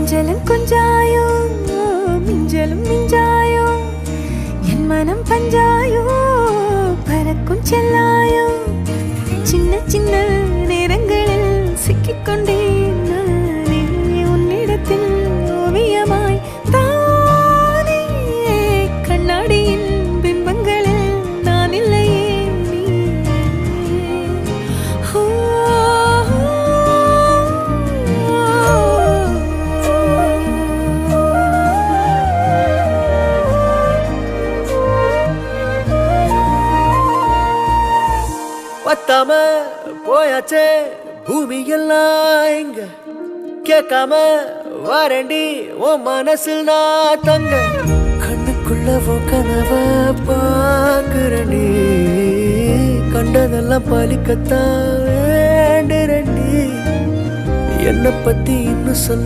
கொஞ்சலும் கொஞ்சாயோ மிஞ்சலும் மிஞ்சாயோ என் மனம் பஞ்சாயோ பறக்கும் செல்லாயோ சின்ன சின்ன நேரங்களில் சிக்கிக்கொண்டேன் நானே உன்னிடத்தில் ஓவியமாய் தானே கண்ணாடியின் பிம்பங்களில் நான் இல்லையே நீ பத்தாம போயாச்சே பூமி எல்லாம் இங்க கேட்காம வாரண்டி உன் மனசில் நான் தங்க கண்ணுக்குள்ள கனவ பாக்குறண்டி கண்டதெல்லாம் பலிக்கத்தான் வேண்டுறண்டி என்னை பத்தி இன்னும் சொல்ல